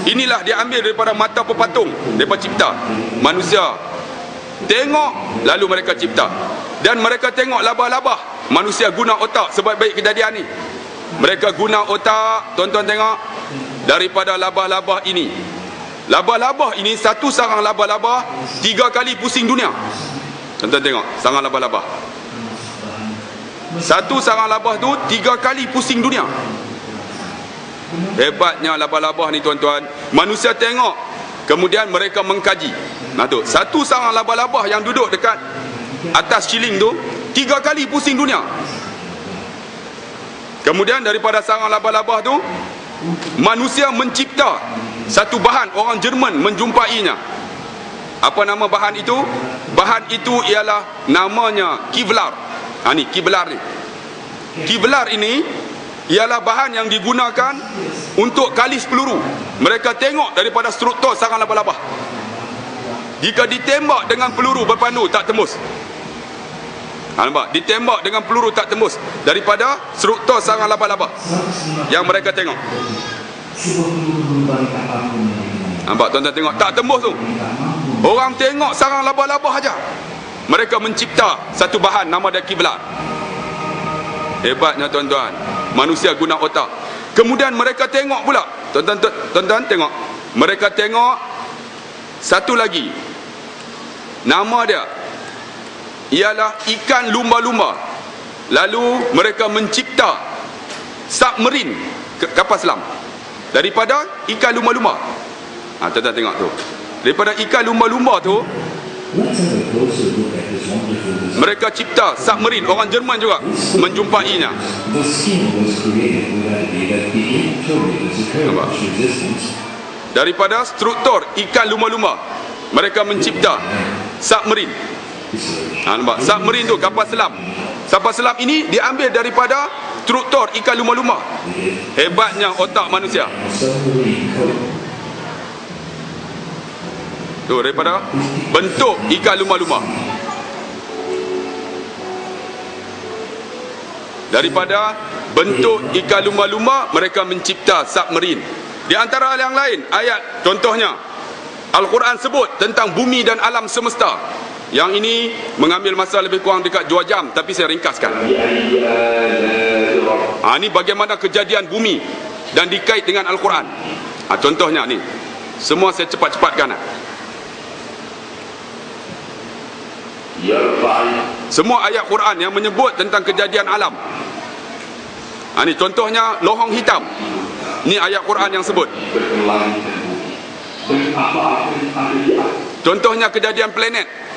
Inilah dia ambil daripada mata pepatung, daripada cipta. Manusia tengok, lalu mereka cipta. Dan mereka tengok labah-labah, manusia guna otak sebaik-baik kejadian ni. Mereka guna otak, tuan-tuan tengok, daripada labah-labah ini. Labah-labah ini, satu sarang labah-labah 3 kali pusing dunia. Tuan-tuan tengok, sarang labah-labah. Satu sarang labah tu 3 kali pusing dunia. Hebatnya labah-labah ni, tuan-tuan. Manusia tengok, kemudian mereka mengkaji. Nah tu, satu sarang labah-labah yang duduk dekat atas ciling tu 3 kali pusing dunia. Kemudian daripada sarang labah-labah tu, manusia mencipta satu bahan. Orang Jerman menjumpainya. Apa nama bahan itu? Bahan itu ialah namanya Kevlar. Ni Kevlar ni. Kevlar ini ialah bahan yang digunakan untuk kalis peluru. Mereka tengok daripada struktur sarang labah-labah. Jika ditembak dengan peluru berpandu, tak tembus. Nampak? Ditembak dengan peluru tak tembus daripada struktur sarang labah-labah yang mereka tengok. Nampak tuan-tuan tengok, tak tembus tu. Orang tengok sarang labah-labah aja, mereka mencipta satu bahan, nama dia Kevlar. Hebatnya tuan-tuan, manusia guna otak. Kemudian mereka tengok pula, tuan-tuan tengok, mereka tengok satu lagi, nama dia ialah ikan lumba-lumba. Lalu mereka mencipta submarine, kapal selam, daripada ikan lumba-lumba. Tuan-tuan tengok tu, daripada ikan lumba-lumba tu mereka cipta submarine. Orang Jerman juga menjumpainya. Daripada struktur ikan lumba-lumba mereka mencipta submarine. Nampak? Submarine tu kapal selam. Kapal selam ini diambil daripada struktur ikan lumba-lumba. Hebatnya otak manusia. Tu, daripada bentuk ikan lumba-lumba. Daripada bentuk ikan lumba-lumba mereka mencipta submarine. Di antara yang lain, ayat contohnya Al-Quran sebut tentang bumi dan alam semesta. Yang ini mengambil masa lebih kurang dekat 2 jam, tapi saya ringkaskan. Ini bagaimana kejadian bumi dan dikait dengan Al-Quran. Contohnya ni, semua saya cepat-cepatkan. Semua ayat Quran yang menyebut tentang kejadian alam. Ini contohnya lohong hitam. Ini ayat Quran yang sebut. Contohnya kejadian planet.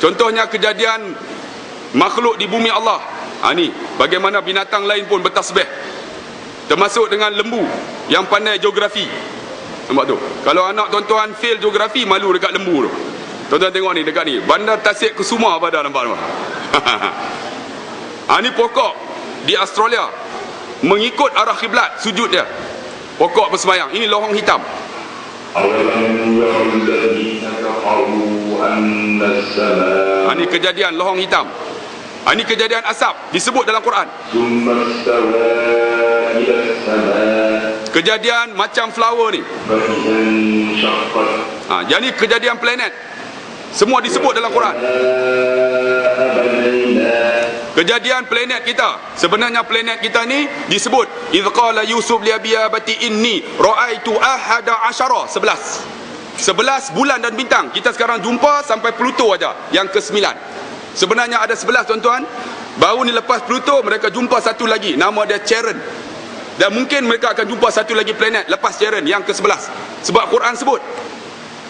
Contohnya kejadian makhluk di bumi Allah. Ini bagaimana binatang lain pun bertasbih, termasuk dengan lembu yang pandai geografi. Nampak tu? Kalau anak tuan-tuan fail geografi, malu dekat lembu tu. Tuan-tuan tengok ni, dekat ni, Bandar Tasik Kusuma pada, nampak tu? Ini pokok di Australia, mengikut arah kiblat sujud dia. Pokok bersemayang. Ini lohong hitam. Ini kejadian lohong hitam. Ini kejadian asap disebut dalam Quran. Kejadian macam flower ni. Jadi kejadian planet semua disebut dalam Quran. Kejadian planet kita, sebenarnya planet kita ni disebut idz qala Yusuf li abiyabati inni ra'aitu ahada asyara, 11 bulan dan bintang. Kita sekarang jumpa sampai Pluto aja, yang ke-9. Sebenarnya ada 11, tuan-tuan. Baru ni lepas Pluto mereka jumpa satu lagi, nama dia Charon. Dan mungkin mereka akan jumpa satu lagi planet lepas Charon, yang ke-11. Sebab Quran sebut.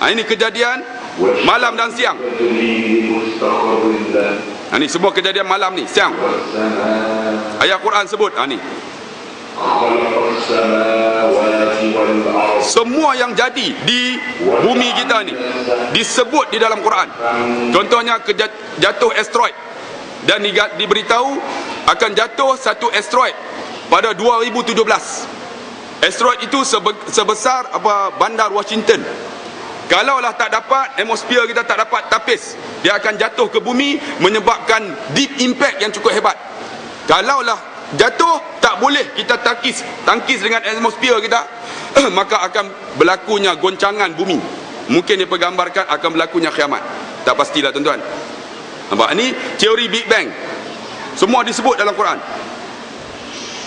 Ini kejadian malam dan siang. Ini semua kejadian malam ni, siang. Ayat Quran sebut. Ni semua yang jadi di bumi kita ni disebut di dalam Quran. Contohnya jatuh asteroid. Dan diberitahu akan jatuh satu asteroid pada 2017. Asteroid itu sebesar bandar Washington. Kalaulah tak dapat, atmosfer kita tak dapat tapis, dia akan jatuh ke bumi, menyebabkan deep impact yang cukup hebat. Kalaulah jatuh, tak boleh kita tangkis dengan atmosfer kita, maka akan berlakunya goncangan bumi. Mungkin dia pergambarkan akan berlakunya kiamat. Tak pastilah tuan-tuan. Nampak? Ini teori Big Bang. Semua disebut dalam Quran.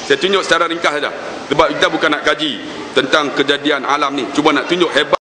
Saya tunjuk secara ringkas saja. Sebab kita bukan nak kaji tentang kejadian alam ni. Cuba nak tunjuk hebat